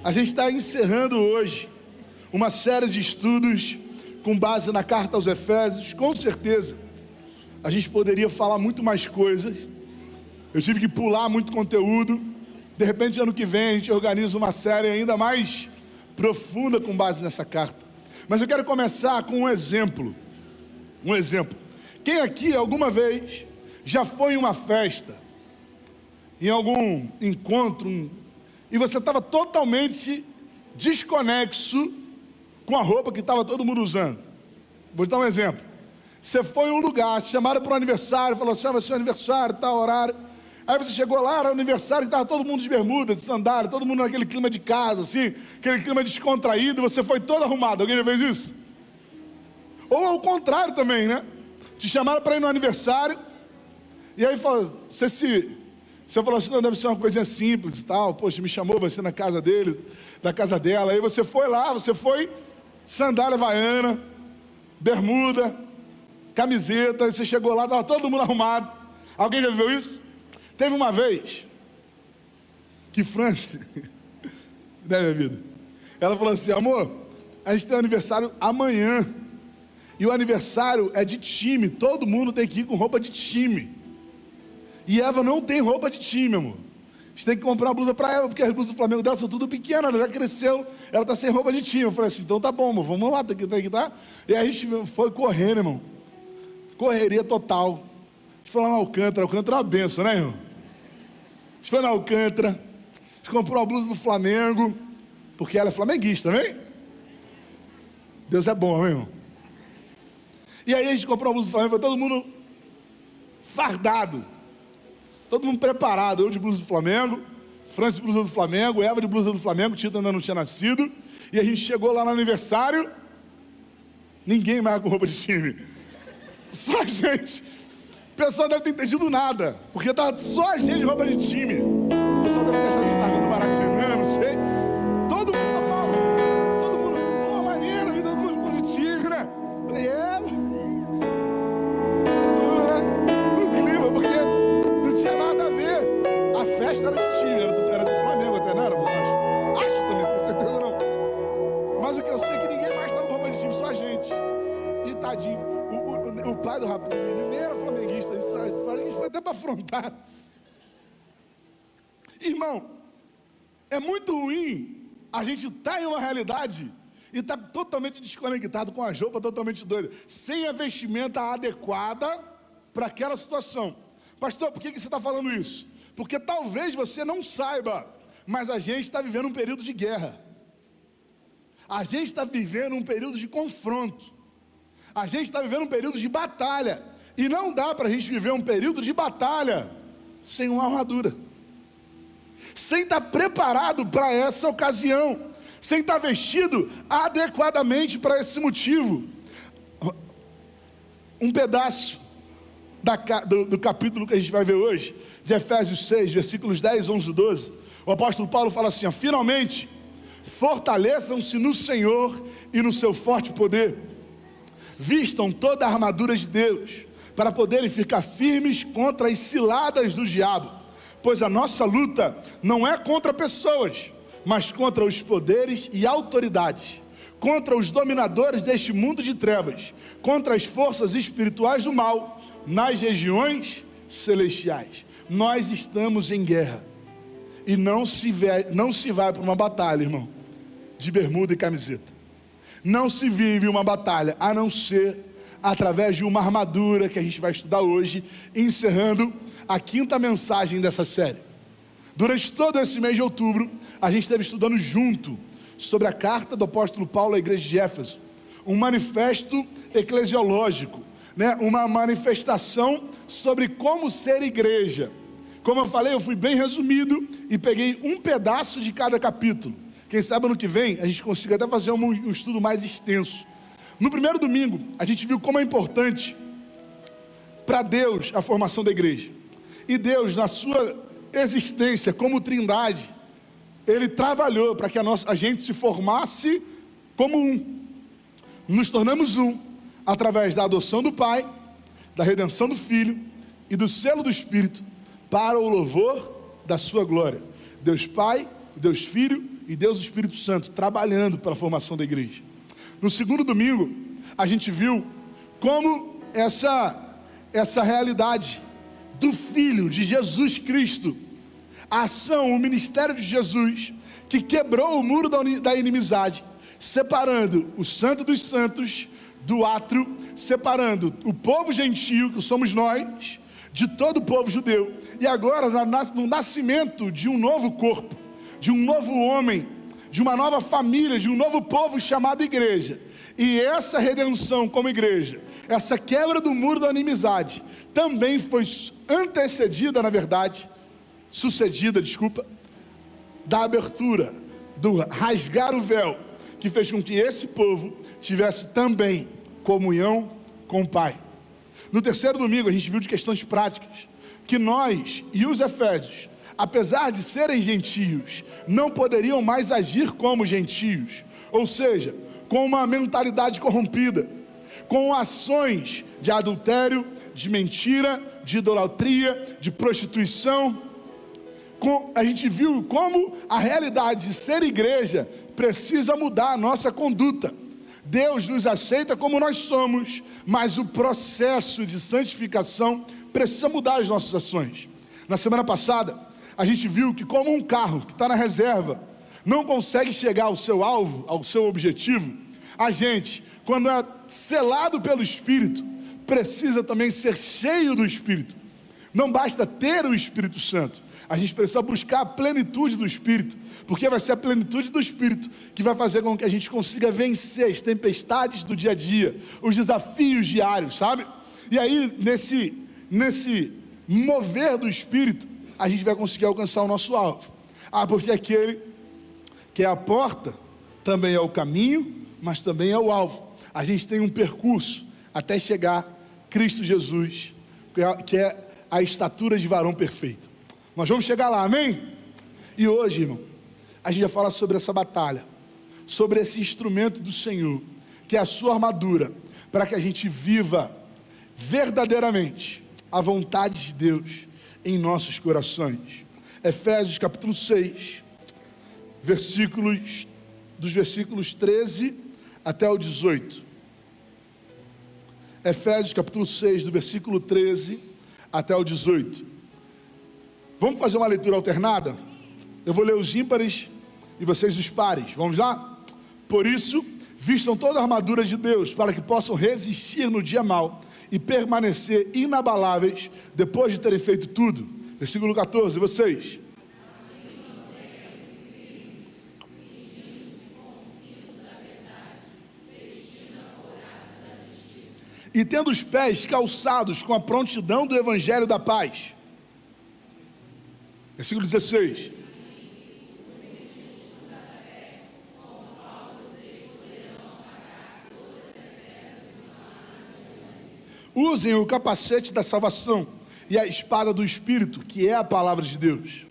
A gente está encerrando hoje uma série de estudos com base na carta aos Efésios. Com certeza, a gente poderia falar muito mais coisas. Eu tive que pular muito conteúdo. De repente, ano que vem, a gente organiza uma série ainda mais profunda com base nessa carta. Mas eu quero começar com um exemplo. Um exemplo. Quem aqui, alguma vez, já foi em uma festa, em algum encontro, e você estava totalmente desconexo com a roupa que estava todo mundo usando? Vou dar um exemplo. Você foi em um lugar, te chamaram para um aniversário, falou assim: vai ser um aniversário, tal horário. Aí você chegou lá, era um aniversário, estava todo mundo de bermuda, de sandália, todo mundo naquele clima de casa, assim, aquele clima descontraído, você foi todo arrumado. Alguém já fez isso? Ou ao contrário também, né? Te chamaram para ir no aniversário, e aí você falou assim: não, deve ser uma coisinha simples e tal. Poxa, me chamou, vai ser na casa dele, da casa dela. Aí você foi lá, sandália havaiana, bermuda, camiseta, e você chegou lá, estava todo mundo arrumado. Alguém já viu isso? Teve uma vez que Franci, né, minha vida? Ela falou assim: amor, a gente tem um aniversário amanhã, e o aniversário é de time, todo mundo tem que ir com roupa de time. E Eva não tem roupa de time, amor. A gente tem que comprar uma blusa para Eva, porque as blusas do Flamengo dela são tudo pequenas, ela já cresceu, ela está sem roupa de time. Eu falei assim: então tá bom, amor, vamos lá, tem que tá. E aí a gente foi correndo, irmão. Correria total. A gente foi lá na Alcântara é uma benção, né, irmão? A gente foi na Alcântara, a gente comprou a blusa do Flamengo, porque ela é flamenguista, não é? Deus é bom, meu irmão. E aí a gente comprou a blusa do Flamengo, foi todo mundo fardado, todo mundo preparado. Eu de blusa do Flamengo, Francis de blusa do Flamengo, Eva de blusa do Flamengo, Tito ainda não tinha nascido. E a gente chegou lá no aniversário, ninguém mais com roupa de time, só a gente. O pessoal deve ter entendido nada, porque estava só a gente de roupa de time. O pessoal deve ter achado que a gente estava no Maracanã, não sei. Todo mundo normal, todo mundo, pô, maneiro, vida todo mundo positivo, né? Falei, todo mundo, né, no clima, porque não tinha nada a ver. A festa era de time, era do Flamengo até, não era? Acho também, tenho certeza não. Mas o que eu sei é que ninguém mais estava com roupa de time, só a gente. E tadinho. O pai do rapaz, ele nem era flamenguista, a gente foi até para afrontar. Irmão, é muito ruim a gente estar em uma realidade e estar totalmente desconectado, com a roupa totalmente doida, sem a vestimenta adequada para aquela situação. Pastor, por que você está falando isso? Porque talvez você não saiba, mas a gente está vivendo um período de guerra. A gente está vivendo um período de confronto. A gente está vivendo um período de batalha, e não dá para a gente viver um período de batalha sem uma armadura, sem estar preparado para essa ocasião, sem estar vestido adequadamente para esse motivo. Um pedaço do capítulo que a gente vai ver hoje, de Efésios 6, versículos 10, 11 e 12, o apóstolo Paulo fala assim: finalmente, fortaleçam-se no Senhor e no seu forte poder. Vistam toda a armadura de Deus, para poderem ficar firmes contra as ciladas do diabo, pois a nossa luta não é contra pessoas, mas contra os poderes e autoridades, contra os dominadores deste mundo de trevas, contra as forças espirituais do mal, nas regiões celestiais. Nós estamos em guerra, e não se vai para uma batalha, irmão, de bermuda e camiseta. Não se vive uma batalha, a não ser através de uma armadura, que a gente vai estudar hoje, encerrando a 5ª mensagem dessa série. Durante todo esse mês de outubro, a gente esteve estudando junto sobre a carta do apóstolo Paulo à igreja de Éfeso, um manifesto eclesiológico, né? Uma manifestação sobre como ser igreja. Como eu falei, eu fui bem resumido e peguei um pedaço de cada capítulo. Quem sabe ano que vem a gente consiga até fazer um estudo mais extenso. No primeiro domingo, a gente viu como é importante para Deus a formação da igreja. E Deus, na sua existência como trindade, Ele trabalhou para que a gente se formasse como um. Nos tornamos um através da adoção do Pai, da redenção do Filho e do selo do Espírito, para o louvor da sua glória. Deus Pai, Deus Filho e Deus o Espírito Santo trabalhando pela formação da igreja. No segundo domingo, a gente viu como essa realidade do Filho de Jesus Cristo, a ação, o ministério de Jesus, que quebrou o muro da inimizade, separando o santo dos santos do átrio, separando o povo gentio, que somos nós, de todo o povo judeu, e agora no nascimento de um novo corpo, de um novo homem, de uma nova família, de um novo povo chamado igreja. E essa redenção como igreja, essa quebra do muro da inimizade, também foi antecedida, na verdade, da abertura, do rasgar o véu, que fez com que esse povo tivesse também comunhão com o Pai. No terceiro domingo a gente viu de questões práticas, que nós e os efésios, apesar de serem gentios, não poderiam mais agir como gentios, ou seja, com uma mentalidade corrompida, com ações de adultério, de mentira, de idolatria, de prostituição. A gente viu como a realidade de ser igreja precisa mudar a nossa conduta. Deus nos aceita como nós somos, mas o processo de santificação precisa mudar as nossas ações. Na semana passada, a gente viu que como um carro que está na reserva não consegue chegar ao seu alvo, ao seu objetivo, a gente, quando é selado pelo Espírito, precisa também ser cheio do Espírito. Não basta ter o Espírito Santo, a gente precisa buscar a plenitude do Espírito, porque vai ser a plenitude do Espírito que vai fazer com que a gente consiga vencer as tempestades do dia a dia, os desafios diários, sabe? E aí, nesse mover do Espírito, a gente vai conseguir alcançar o nosso alvo. Porque aquele que é a porta, também é o caminho, mas também é o alvo. A gente tem um percurso até chegar Cristo Jesus, que é a estatura de varão perfeito. Nós vamos chegar lá, amém? E hoje, irmão, a gente vai falar sobre essa batalha, sobre esse instrumento do Senhor, que é a sua armadura, para que a gente viva verdadeiramente a vontade de Deus em nossos corações. Efésios capítulo 6, dos versículos 13 até o 18. Efésios capítulo 6, do versículo 13 até o 18. Vamos fazer uma leitura alternada? Eu vou ler os ímpares e vocês os pares. Vamos lá? Por isso, vistam toda a armadura de Deus, para que possam resistir no dia mau e permanecer inabaláveis depois de terem feito tudo. Versículo 14, vocês. E tendo os pés calçados com a prontidão do evangelho da paz. Versículo 16. Usem o capacete da salvação e a espada do Espírito, que é a palavra de Deus.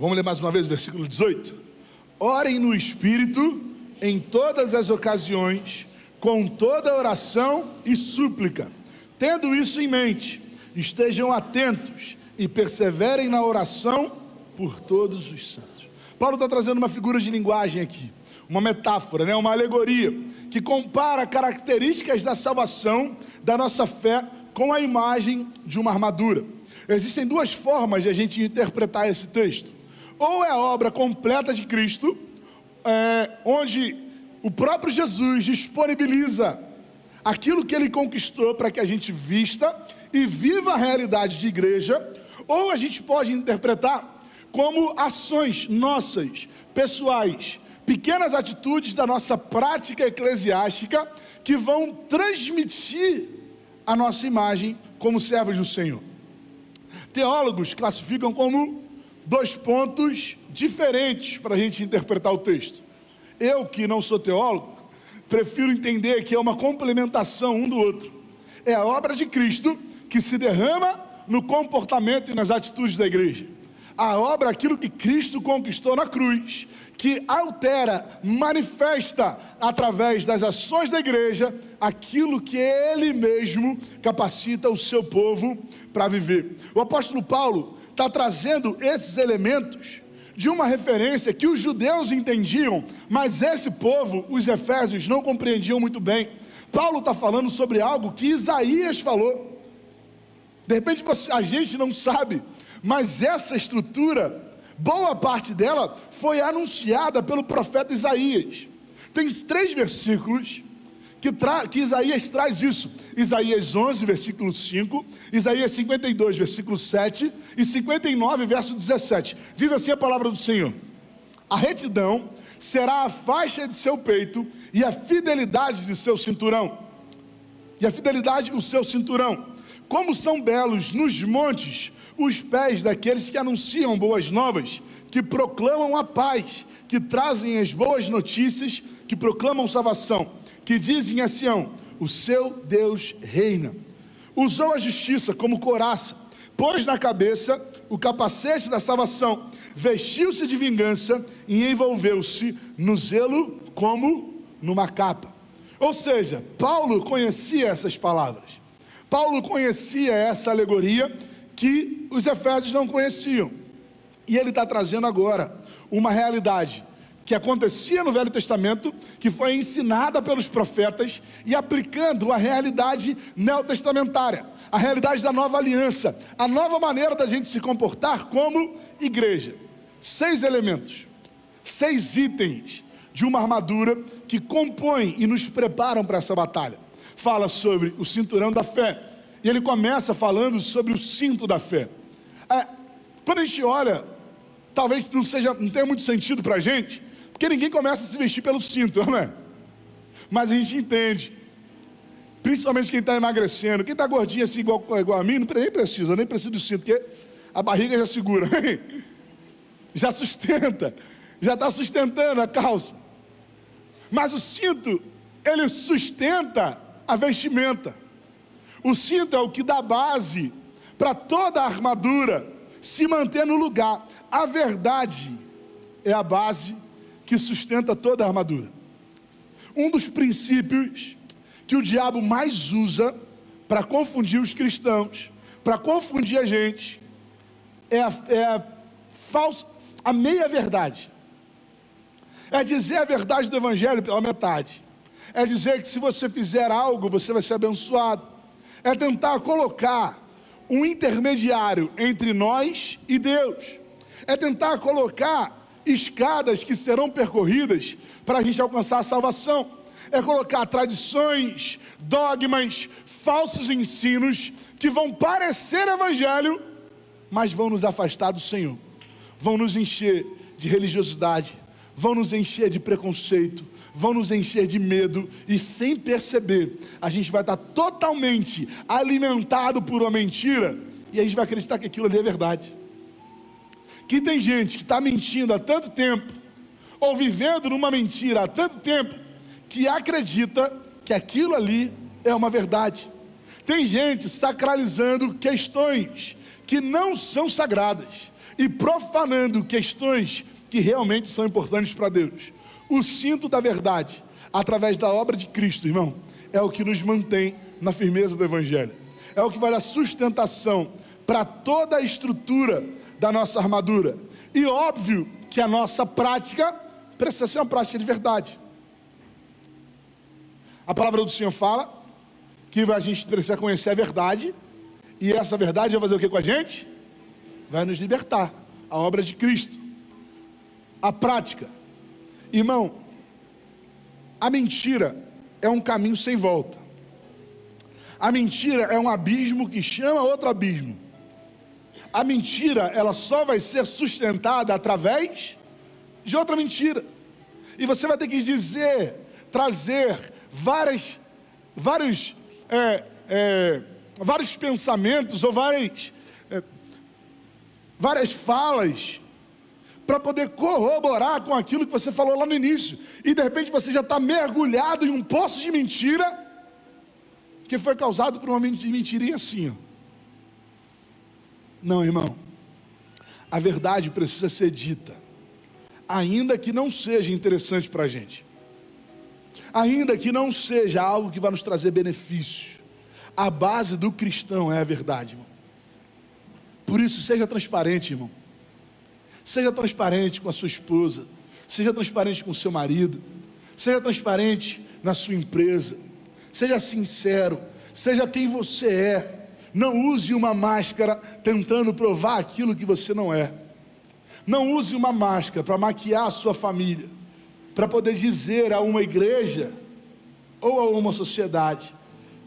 Vamos ler mais uma vez o versículo 18. Orem no Espírito em todas as ocasiões, com toda oração e súplica. Tendo isso em mente, estejam atentos e perseverem na oração por todos os santos. Paulo está trazendo uma figura de linguagem aqui, uma metáfora, uma alegoria, que compara características da salvação, da nossa fé, com a imagem de uma armadura. Existem duas formas de a gente interpretar esse texto. Ou é a obra completa de Cristo, onde o próprio Jesus disponibiliza aquilo que Ele conquistou para que a gente vista e viva a realidade de igreja, ou a gente pode interpretar como ações nossas, pessoais, pequenas atitudes da nossa prática eclesiástica que vão transmitir a nossa imagem como servos do Senhor. Teólogos classificam como 2 pontos diferentes para a gente interpretar o texto. Eu, que não sou teólogo, prefiro entender que é uma complementação um do outro. É a obra de Cristo que se derrama no comportamento e nas atitudes da igreja. A obra, aquilo que Cristo conquistou na cruz, que altera, manifesta através das ações da igreja aquilo que Ele mesmo capacita o seu povo para viver. O apóstolo Paulo está trazendo esses elementos de uma referência que os judeus entendiam, mas esse povo, os efésios, não compreendiam muito bem. Paulo está falando sobre algo que Isaías falou. De repente a gente não sabe, mas essa estrutura, boa parte dela foi anunciada pelo profeta Isaías. Tem 3 versículos que Isaías traz isso. Isaías 11, versículo 5, Isaías 52, versículo 7 e 59, verso 17. Diz assim a palavra do Senhor: a retidão será a faixa de seu peito e a fidelidade de seu cinturão. E a fidelidade, o seu cinturão. Como são belos nos montes os pés daqueles que anunciam boas novas, que proclamam a paz, que trazem as boas notícias, que proclamam salvação, que dizem a Sião: o seu Deus reina. Usou a justiça como couraça, pôs na cabeça o capacete da salvação, vestiu-se de vingança e envolveu-se no zelo como numa capa. Ou seja, Paulo conhecia essas palavras. Paulo conhecia essa alegoria que os efésios não conheciam. E ele está trazendo agora uma realidade que acontecia no Velho Testamento, que foi ensinada pelos profetas e aplicando a realidade neotestamentária, a realidade da nova aliança, a nova maneira da gente se comportar como igreja. 6 elementos, 6 itens de uma armadura que compõem e nos preparam para essa batalha. Fala sobre o cinturão da fé, e ele começa falando sobre o cinto da fé. Quando a gente olha, talvez não tenha muito sentido para a gente, porque ninguém começa a se vestir pelo cinto, não é? Mas a gente entende, principalmente quem está emagrecendo, quem está gordinho assim igual a mim, nem precisa do cinto, porque a barriga já segura, já sustenta, já está sustentando a calça. Mas o cinto, ele sustenta a vestimenta. O cinto é o que dá base para toda a armadura se manter no lugar. A verdade é a base que sustenta toda a armadura. Um dos princípios que o diabo mais usa para confundir os cristãos, para confundir a gente, é a meia-verdade. É dizer a verdade do evangelho pela metade. É dizer que se você fizer algo, você vai ser abençoado. É tentar colocar um intermediário entre nós e Deus. É tentar colocar escadas que serão percorridas para a gente alcançar a salvação. É colocar tradições, dogmas, falsos ensinos que vão parecer evangelho, mas vão nos afastar do Senhor. Vão nos encher de religiosidade, vão nos encher de preconceito, vão nos encher de medo, e sem perceber, a gente vai estar totalmente alimentado por uma mentira, e a gente vai acreditar que aquilo ali é verdade. Que tem gente que está mentindo há tanto tempo, ou vivendo numa mentira há tanto tempo, que acredita que aquilo ali é uma verdade. Tem gente sacralizando questões que não são sagradas, e profanando questões que realmente são importantes para Deus. O cinto da verdade, através da obra de Cristo, irmão, é o que nos mantém na firmeza do evangelho. É o que vai dar sustentação para toda a estrutura da nossa armadura. E óbvio que a nossa prática precisa ser uma prática de verdade. A palavra do Senhor fala que a gente precisa conhecer a verdade, e essa verdade vai fazer o que com a gente? Vai nos libertar. A obra de Cristo. A prática. Irmão, a mentira é um caminho sem volta. A mentira é um abismo que chama outro abismo. A mentira, ela só vai ser sustentada através de outra mentira. E você vai ter que trazer vários pensamentos ou várias falas para poder corroborar com aquilo que você falou lá no início. E de repente você já está mergulhado em um poço de mentira que foi causado por uma mentirinha assim, ó. Não, irmão. A verdade precisa ser dita, ainda que não seja interessante para a gente, ainda que não seja algo que vai nos trazer benefício. A base do cristão é a verdade, irmão. Por isso, seja transparente, irmão. Seja transparente com a sua esposa, seja transparente com o seu marido, seja transparente na sua empresa, seja sincero, seja quem você é. Não use uma máscara tentando provar aquilo que você não é. Não use uma máscara para maquiar a sua família, para poder dizer a uma igreja ou a uma sociedade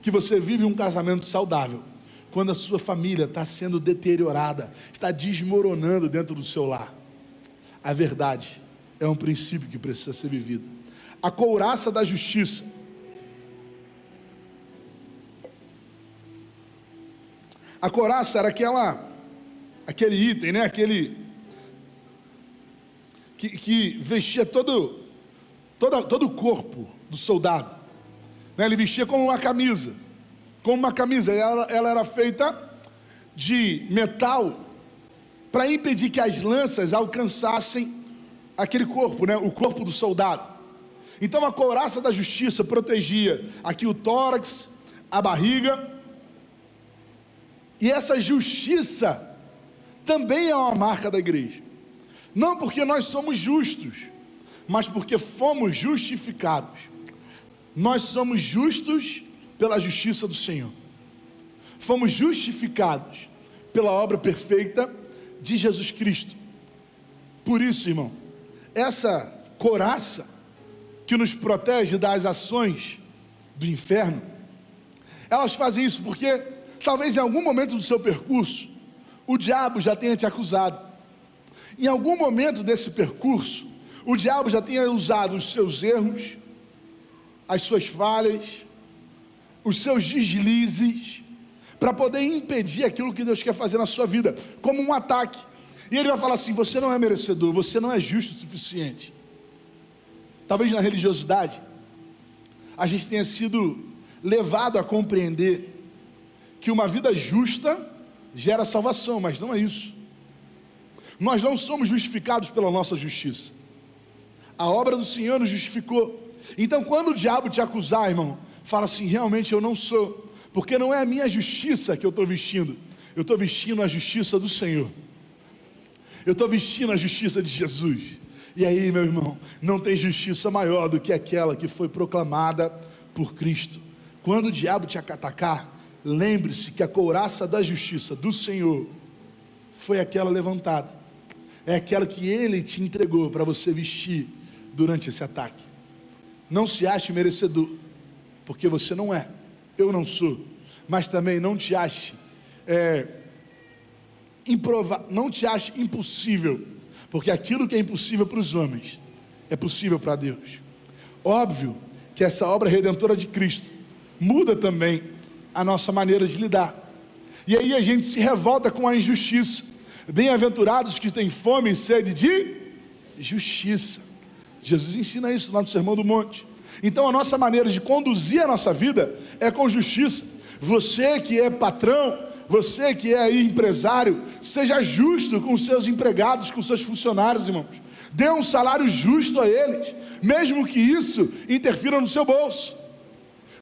que você vive um casamento saudável, quando a sua família está sendo deteriorada, está desmoronando dentro do seu lar. A verdade é um princípio que precisa ser vivido. A couraça da justiça. A couraça era aquele item, né? Aquele que vestia todo o corpo do soldado, né? Ele vestia como uma camisa, ela era feita de metal, para impedir que as lanças alcançassem aquele corpo, né? O corpo do soldado. Então a couraça da justiça protegia aqui o tórax, a barriga. E essa justiça também é uma marca da igreja. Não porque nós somos justos, mas porque fomos justificados. Nós somos justos pela justiça do Senhor. Fomos justificados pela obra perfeita de Jesus Cristo. Por isso, irmão, essa couraça que nos protege das ações do inferno, elas fazem isso porque talvez em algum momento do seu percurso, o diabo já tenha te acusado. Em algum momento desse percurso, o diabo já tenha usado os seus erros, as suas falhas, os seus deslizes, para poder impedir aquilo que Deus quer fazer na sua vida, como um ataque. E ele vai falar assim: você não é merecedor, você não é justo o suficiente. Talvez na religiosidade, a gente tenha sido levado a compreender que uma vida justa gera salvação, mas não é isso. Nós não somos justificados pela nossa justiça. A obra do Senhor nos justificou. Então quando o diabo te acusar, irmão, fala assim: realmente eu não sou, porque não é a minha justiça que eu estou vestindo, eu estou vestindo a justiça do Senhor, eu estou vestindo a justiça de Jesus. E aí, meu irmão, não tem justiça maior do que aquela que foi proclamada por Cristo. Quando o diabo te atacar, lembre-se que a couraça da justiça do Senhor foi aquela levantada, é aquela que Ele te entregou para você vestir durante esse ataque. Não se ache merecedor, porque você não é, eu não sou, mas também não te ache não te ache impossível, porque aquilo que é impossível para os homens é possível para Deus. Óbvio que essa obra redentora de Cristo muda também a nossa maneira de lidar, e aí a gente se revolta com a injustiça. Bem-aventurados que têm fome e sede de justiça. Jesus ensina isso lá no Sermão do Monte. Então a nossa maneira de conduzir a nossa vida é com justiça. Você que é patrão, você que é aí empresário, seja justo com os seus empregados, com os seus funcionários, irmãos. Dê um salário justo a eles, mesmo que isso interfira no seu bolso.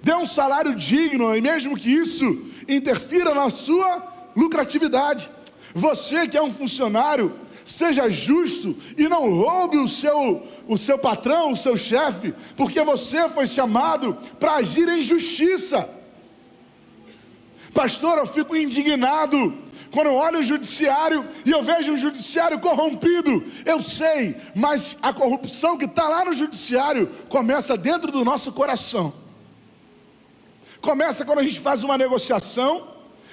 Dê um salário digno, e mesmo que isso interfira na sua lucratividade. Você que é um funcionário, seja justo e não roube o seu patrão, o seu chefe, porque você foi chamado para agir em justiça. Pastor, eu fico indignado quando eu olho o judiciário e eu vejo um judiciário corrompido. Eu sei, mas a corrupção que está lá no judiciário começa dentro do nosso coração. Começa quando a gente faz uma negociação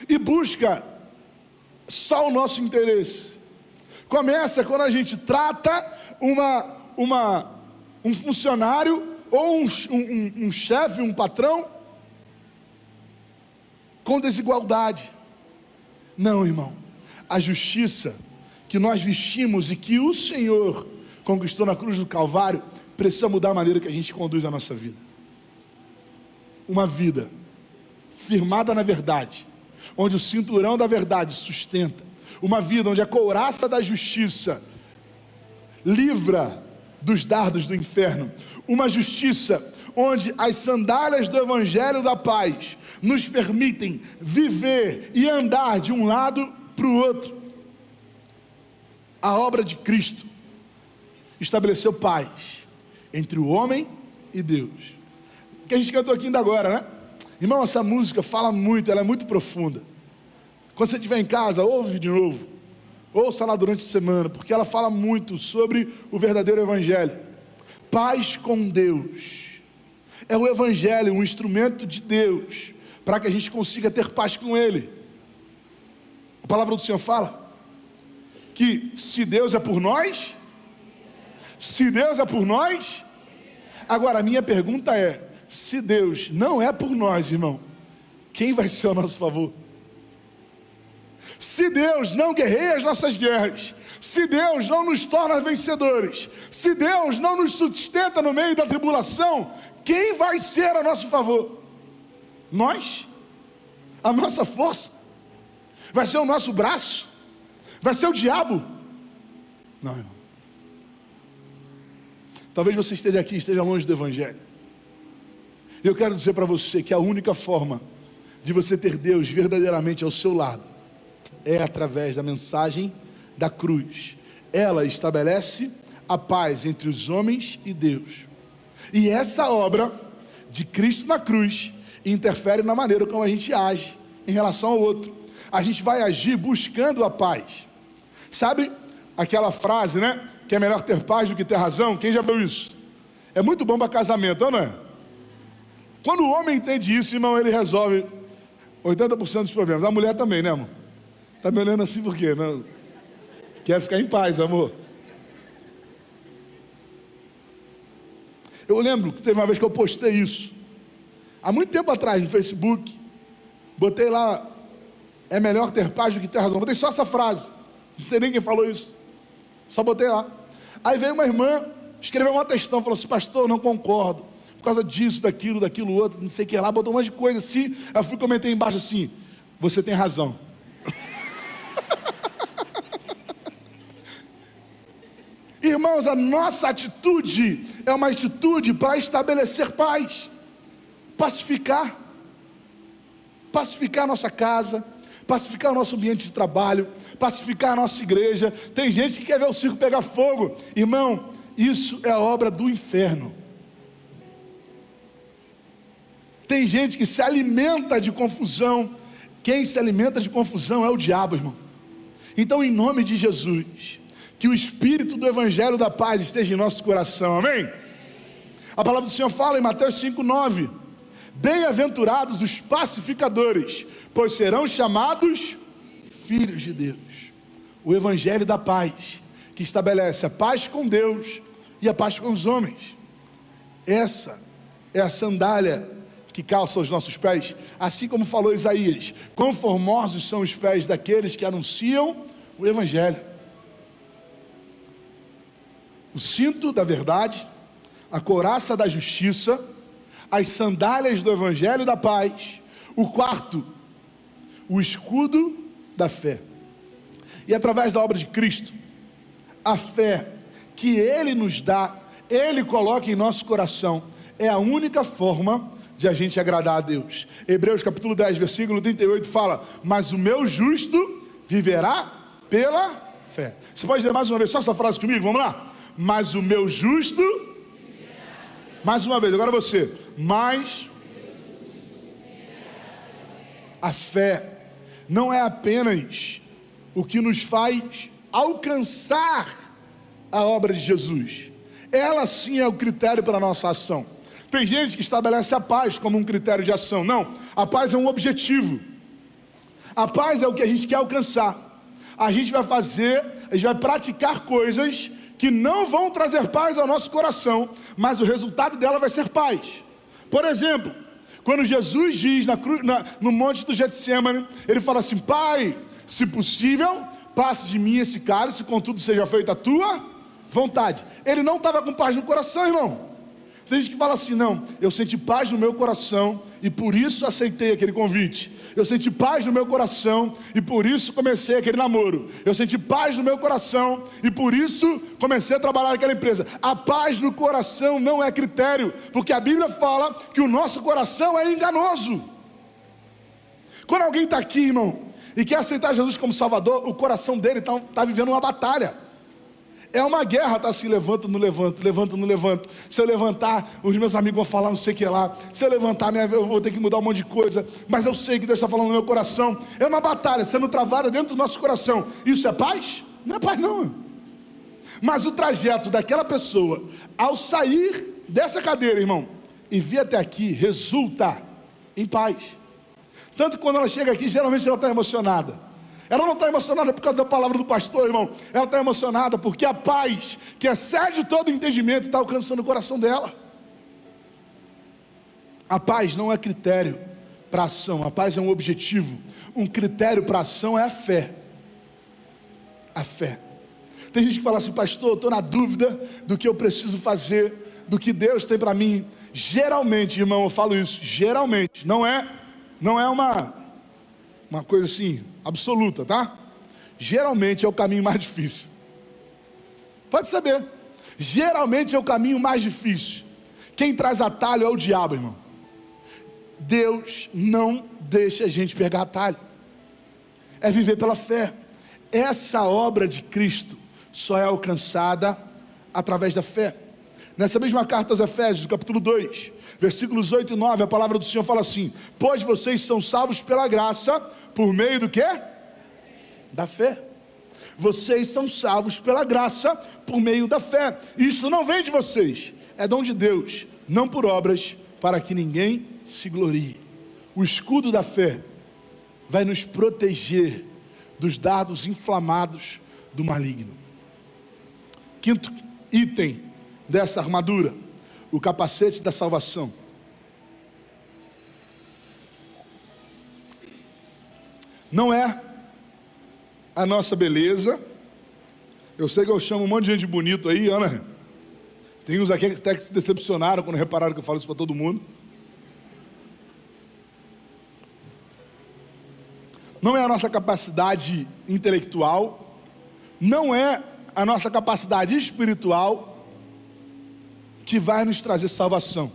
e busca só o nosso interesse. Começa quando a gente trata um funcionário ou um chefe, um patrão com desigualdade. Não, irmão, a justiça que nós vestimos e que o Senhor conquistou na cruz do Calvário precisa mudar a maneira que a gente conduz a nossa vida. Uma vida firmada na verdade, onde o cinturão da verdade sustenta, uma vida onde a couraça da justiça livra dos dardos do inferno, uma justiça onde as sandálias do evangelho da paz nos permitem viver e andar de um lado para o outro. A obra de Cristo estabeleceu paz entre o homem e Deus. Que a gente cantou aqui ainda agora, né? Irmão, essa música fala muito, ela é muito profunda. Quando você estiver em casa, ouve de novo, ouça lá durante a semana, porque ela fala muito sobre o verdadeiro evangelho. Paz com Deus. É o evangelho, um instrumento de Deus, para que a gente consiga ter paz com Ele. A palavra do Senhor fala que se Deus é por nós, agora a minha pergunta é, se Deus não é por nós, irmão, quem vai ser ao nosso favor? Se Deus não guerreia as nossas guerras, se Deus não nos torna vencedores, se Deus não nos sustenta no meio da tribulação, quem vai ser a nosso favor? Nós? A nossa força? Vai ser o nosso braço? Vai ser o diabo? Não, irmão. Talvez você esteja aqui, esteja longe do evangelho. Eu quero dizer para você que a única forma de você ter Deus verdadeiramente ao seu lado é através da mensagem da cruz. Ela estabelece a paz entre os homens e Deus. E essa obra de Cristo na cruz interfere na maneira como a gente age em relação ao outro. A gente vai agir buscando a paz. Sabe aquela frase, né? Que é melhor ter paz do que ter razão? Quem já viu isso? É muito bom para casamento, não é? Quando o homem entende isso, irmão, ele resolve 80% dos problemas. A mulher também, né, amor? Tá me olhando assim por quê? Não. Quero ficar em paz, amor. Eu lembro que teve uma vez que eu postei isso, há muito tempo atrás, no Facebook. Botei lá, é melhor ter paz do que ter razão. Botei só essa frase, não sei nem quem falou isso, só botei lá. Aí veio uma irmã, escreveu uma textão, falou assim: pastor, não concordo, por causa disso, daquilo outro, não sei o que lá, botou um monte de coisa assim. Aí eu comentei embaixo assim: você tem razão. Irmãos, a nossa atitude é uma atitude para estabelecer paz, pacificar a nossa casa, pacificar o nosso ambiente de trabalho, pacificar a nossa igreja. Tem gente que quer ver o circo pegar fogo. Irmão, isso é a obra do inferno. Tem gente que se alimenta de confusão. Quem se alimenta de confusão é o diabo, irmão. Então, em nome de Jesus, que o Espírito do Evangelho da Paz esteja em nosso coração, amém? A palavra do Senhor fala em Mateus 5:9: bem-aventurados os pacificadores, pois serão chamados filhos de Deus. O Evangelho da Paz, que estabelece a paz com Deus e a paz com os homens. Essa é a sandália que calça os nossos pés, assim como falou Isaías: quão formosos são os pés daqueles que anunciam o Evangelho. O cinto da verdade, a couraça da justiça, as sandálias do evangelho da paz. O quarto, o escudo da fé. E através da obra de Cristo, a fé que Ele nos dá, Ele coloca em nosso coração, é a única forma de a gente agradar a Deus. Hebreus capítulo 10, versículo 38 fala: mas o meu justo viverá pela fé. Você pode dizer mais uma vez só essa frase comigo? Vamos lá. Mas o meu justo, mais uma vez, agora você, mas a fé não é apenas o que nos faz alcançar a obra de Jesus, ela sim é o critério para a nossa ação. Tem gente que estabelece a paz como um critério de ação. Não, a paz é um objetivo, a paz é o que a gente quer alcançar. A gente vai praticar coisas que não vão trazer paz ao nosso coração, mas o resultado dela vai ser paz. Por exemplo, quando Jesus diz no monte do Getsêmani, ele fala assim: Pai, se possível, passe de mim esse cálice, contudo seja feita a tua vontade. Ele não estava com paz no coração, irmão. Tem gente que fala assim: não, eu senti paz no meu coração e por isso aceitei aquele convite. Eu senti paz no meu coração e por isso comecei aquele namoro. Eu senti paz no meu coração e por isso comecei a trabalhar naquela empresa. A paz no coração não é critério, porque a Bíblia fala que o nosso coração é enganoso. Quando alguém está aqui, irmão, e quer aceitar Jesus como Salvador, o coração dele está vivendo uma batalha. É uma guerra, tá? Se levanto, não levanto, levanto, não levanto. Se eu levantar, os meus amigos vão falar não sei o que lá. Se eu levantar, eu vou ter que mudar um monte de coisa. Mas eu sei que Deus está falando no meu coração. É uma batalha sendo travada dentro do nosso coração. Isso é paz? Não é paz não. Mas o trajeto daquela pessoa, ao sair dessa cadeira, irmão, e vir até aqui, resulta em paz. Tanto que quando ela chega aqui, geralmente ela está emocionada. Ela não está emocionada por causa da palavra do pastor, irmão. Ela está emocionada porque a paz, que excede todo o entendimento, está alcançando o coração dela. A paz não é critério para ação. A paz é um objetivo. Um critério para ação é a fé. A fé. Tem gente que fala assim: pastor, eu estou na dúvida do que eu preciso fazer, do que Deus tem para mim. Geralmente, irmão, eu falo isso, geralmente, não é uma coisa assim absoluta, tá? Geralmente é o caminho mais difícil. Pode saber. Geralmente é o caminho mais difícil. Quem traz atalho é o diabo, irmão. Deus não deixa a gente pegar atalho. É viver pela fé. Essa obra de Cristo só é alcançada através da fé. Nessa mesma carta aos Efésios, capítulo 2, versículos 8 e 9, a palavra do Senhor fala assim: pois vocês são salvos pela graça, por meio do quê? Da fé. Vocês são salvos pela graça, por meio da fé. Isso não vem de vocês, é dom de Deus, não por obras, para que ninguém se glorie. O escudo da fé vai nos proteger dos dardos inflamados do maligno. Quinto item dessa armadura: o capacete da salvação. Não é a nossa beleza. Eu sei que eu chamo um monte de gente bonito aí, Ana. Tem uns aqui que até se decepcionaram quando repararam que eu falo isso para todo mundo. Não é a nossa capacidade intelectual, não é a nossa capacidade espiritual que vai nos trazer salvação.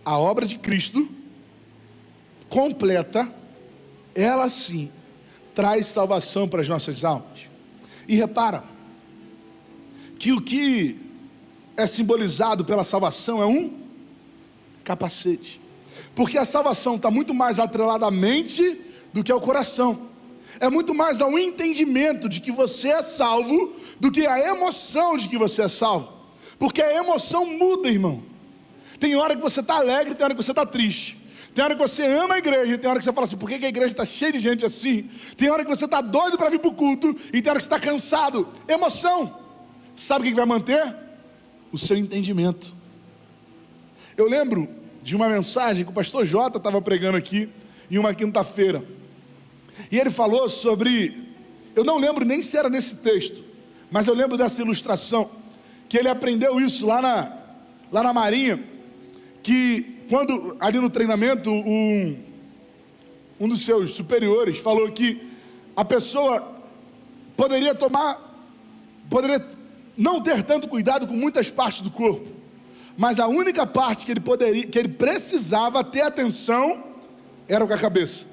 A obra de Cristo completa, ela sim traz salvação para as nossas almas. E repara que o que é simbolizado pela salvação é um capacete, porque a salvação está muito mais atrelada à mente do que ao coração. É muito mais ao entendimento de que você é salvo do que a emoção de que você é salvo. Porque a emoção muda, irmão. Tem hora que você está alegre, tem hora que você está triste. Tem hora que você ama a igreja, tem hora que você fala assim: por que a igreja está cheia de gente assim? Tem hora que você está doido para vir para o culto, e tem hora que você está cansado. Emoção. Sabe o que vai manter? O seu entendimento. Eu lembro de uma mensagem que o pastor Jota estava pregando aqui em uma quinta-feira. E ele falou sobre, eu não lembro nem se era nesse texto, mas eu lembro dessa ilustração, que ele aprendeu isso lá na Marinha, que quando ali no treinamento um dos seus superiores falou que a pessoa poderia não ter tanto cuidado com muitas partes do corpo, mas a única parte que ele precisava ter atenção era com a cabeça.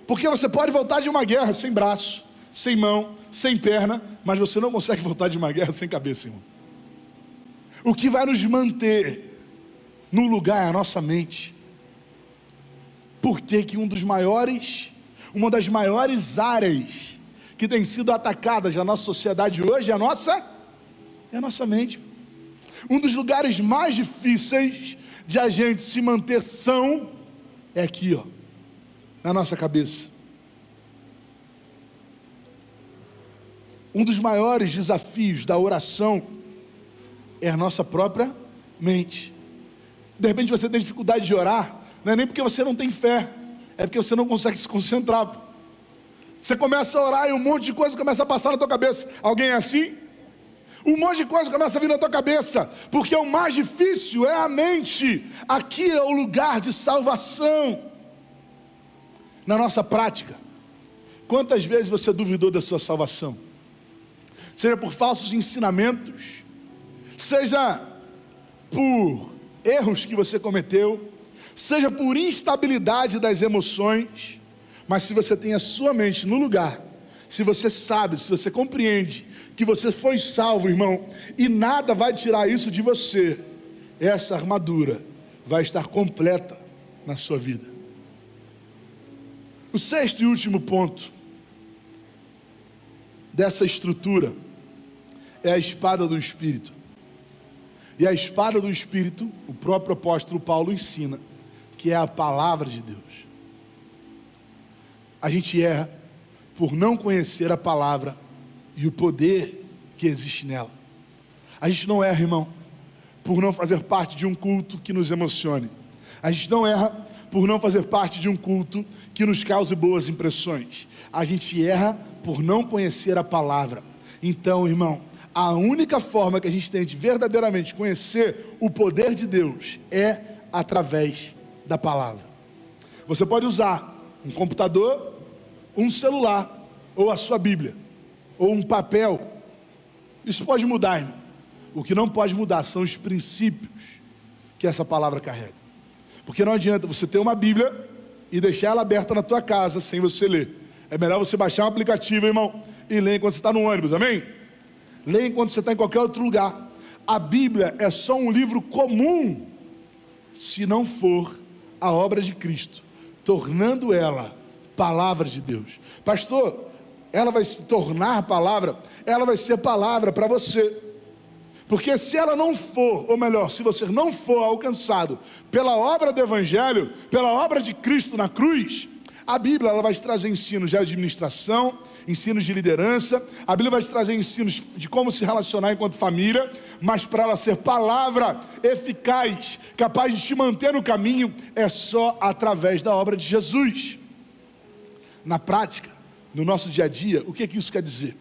Porque você pode voltar de uma guerra sem braço, sem mão, sem perna, mas você não consegue voltar de uma guerra sem cabeça, irmão. O que vai nos manter no lugar é a nossa mente. Por que que uma das maiores áreas que tem sido atacadas na nossa sociedade hoje é a nossa mente. Um dos lugares mais difíceis de a gente se manter são é aqui, ó, na nossa cabeça. Um dos maiores desafios da oração é a nossa própria mente. De repente você tem dificuldade de orar, não é nem porque você não tem fé, é porque você não consegue se concentrar. Você começa a orar e um monte de coisa começa a passar na tua cabeça. Alguém é assim? Um monte de coisa começa a vir na tua cabeça, porque o mais difícil é a mente. Aqui é o lugar de salvação. Na nossa prática, quantas vezes você duvidou da sua salvação? Seja por falsos ensinamentos, seja por erros que você cometeu, seja por instabilidade das emoções. Mas se você tem a sua mente no lugar, se você sabe, se você compreende que você foi salvo, irmão, e nada vai tirar isso de você, essa armadura vai estar completa na sua vida. O sexto e último ponto dessa estrutura é a espada do Espírito. E a espada do Espírito, o próprio apóstolo Paulo ensina, que é a palavra de Deus. A gente erra por não conhecer a palavra e o poder que existe nela. A gente não erra, irmão, por não fazer parte de um culto que nos emocione. A gente não erra por não fazer parte de um culto que nos cause boas impressões. A gente erra por não conhecer a palavra. Então, irmão, a única forma que a gente tem de verdadeiramente conhecer o poder de Deus é através da palavra. Você pode usar um computador, um celular, ou a sua Bíblia, ou um papel. Isso pode mudar, irmão. O que não pode mudar são os princípios que essa palavra carrega. Porque não adianta você ter uma Bíblia e deixar ela aberta na tua casa sem você ler. É melhor você baixar um aplicativo, irmão, e ler enquanto você está no ônibus, amém? Lê enquanto você está em qualquer outro lugar. A Bíblia é só um livro comum, se não for a obra de Cristo, tornando ela palavra de Deus. Pastor, ela vai se tornar palavra, ela vai ser palavra para você. Porque se ela não for, ou melhor, se você não for alcançado pela obra do Evangelho, pela obra de Cristo na cruz, a Bíblia ela vai te trazer ensinos de administração, ensinos de liderança, a Bíblia vai te trazer ensinos de como se relacionar enquanto família, mas para ela ser palavra eficaz, capaz de te manter no caminho, é só através da obra de Jesus. Na prática, no nosso dia a dia, o que isso quer dizer?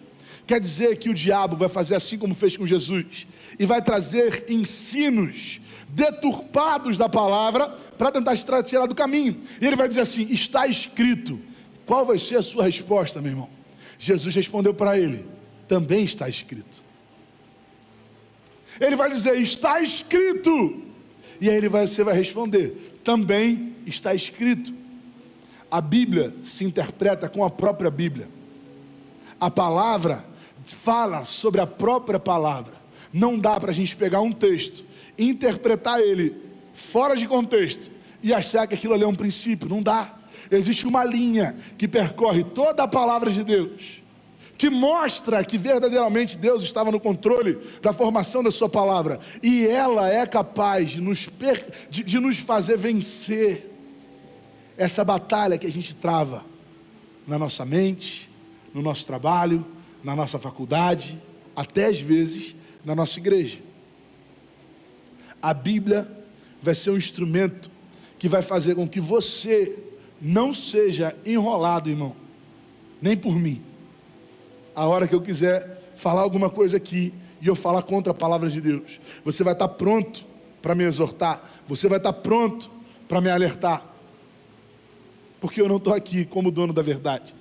Quer dizer que o diabo vai fazer assim como fez com Jesus, e vai trazer ensinos deturpados da palavra, para tentar te tirar do caminho, e ele vai dizer assim, está escrito. Qual vai ser a sua resposta, meu irmão? Jesus respondeu para ele, também está escrito. Ele vai dizer, está escrito, e aí você vai responder, também está escrito. A Bíblia se interpreta com a própria Bíblia. A palavra fala sobre a própria palavra. Não dá para a gente pegar um texto, interpretar ele fora de contexto e achar que aquilo ali é um princípio. Não dá. Existe uma linha que percorre toda a palavra de Deus, que mostra que verdadeiramente Deus estava no controle da formação da sua palavra, e ela é capaz de nos fazer vencer essa batalha que a gente trava na nossa mente, no nosso trabalho, na nossa faculdade, até às vezes na nossa igreja. A Bíblia vai ser um instrumento que vai fazer com que você não seja enrolado, irmão, nem por mim. A hora que eu quiser falar alguma coisa aqui e eu falar contra a palavra de Deus, você vai estar pronto para me exortar, você vai estar pronto para me alertar, porque eu não estou aqui como dono da verdade.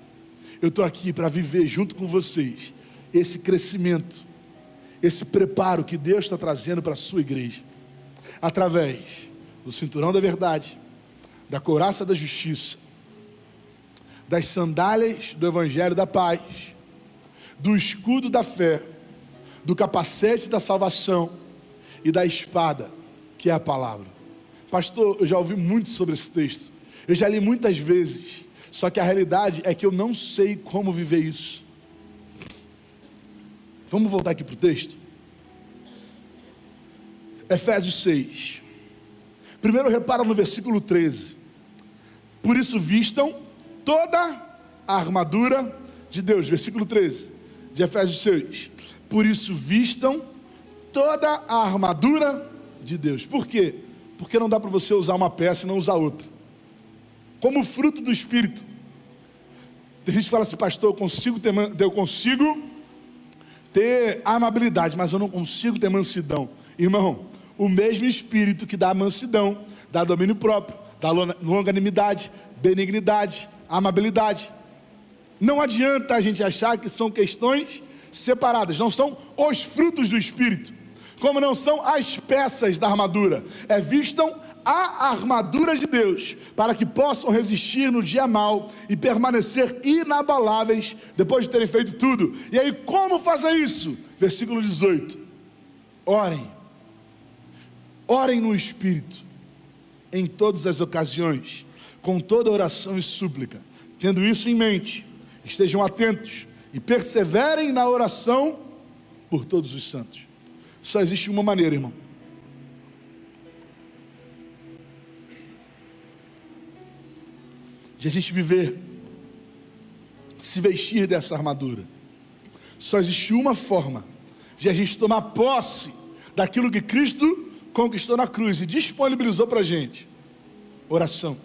Eu estou aqui para viver junto com vocês esse crescimento, esse preparo que Deus está trazendo para a sua igreja, através do cinturão da verdade, da couraça da justiça, das sandálias do evangelho da paz, do escudo da fé, do capacete da salvação e da espada, que é a palavra. Pastor, eu já ouvi muito sobre esse texto, eu já li muitas vezes, só que a realidade é que eu não sei como viver isso. Vamos voltar aqui para o texto? Efésios 6. Primeiro repara no versículo 13. Por isso vistam toda a armadura de Deus. Versículo 13 de Efésios 6. Por isso vistam toda a armadura de Deus. Por quê? Porque não dá para você usar uma peça e não usar outra. Como fruto do Espírito. Tem gente que fala assim, pastor, eu consigo ter amabilidade, mas eu não consigo ter mansidão. Irmão, o mesmo Espírito que dá mansidão, dá domínio próprio, dá longanimidade, benignidade, amabilidade. Não adianta a gente achar que são questões separadas, não são os frutos do Espírito, como não são as peças da armadura. Vistam a armadura de Deus, para que possam resistir no dia mau e permanecer inabaláveis depois de terem feito tudo. E aí, como fazer isso? Versículo 18: orem no Espírito, em todas as ocasiões, com toda oração e súplica. Tendo isso em mente, estejam atentos e perseverem na oração por todos os santos. Só existe uma maneira, irmão, de a gente viver, se vestir dessa armadura. Só existe uma forma de a gente tomar posse daquilo que Cristo conquistou na cruz e disponibilizou para a gente: oração.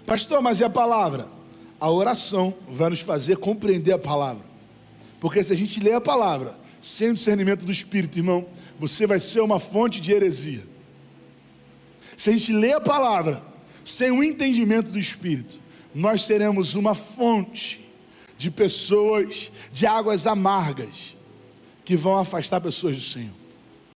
Pastor, mas e a palavra? A oração vai nos fazer compreender a palavra, porque se a gente lê a palavra sem o discernimento do Espírito, irmão, você vai ser uma fonte de heresia. Se a gente lê a palavra sem o entendimento do Espírito, nós seremos uma fonte de pessoas, de águas amargas, que vão afastar pessoas do Senhor.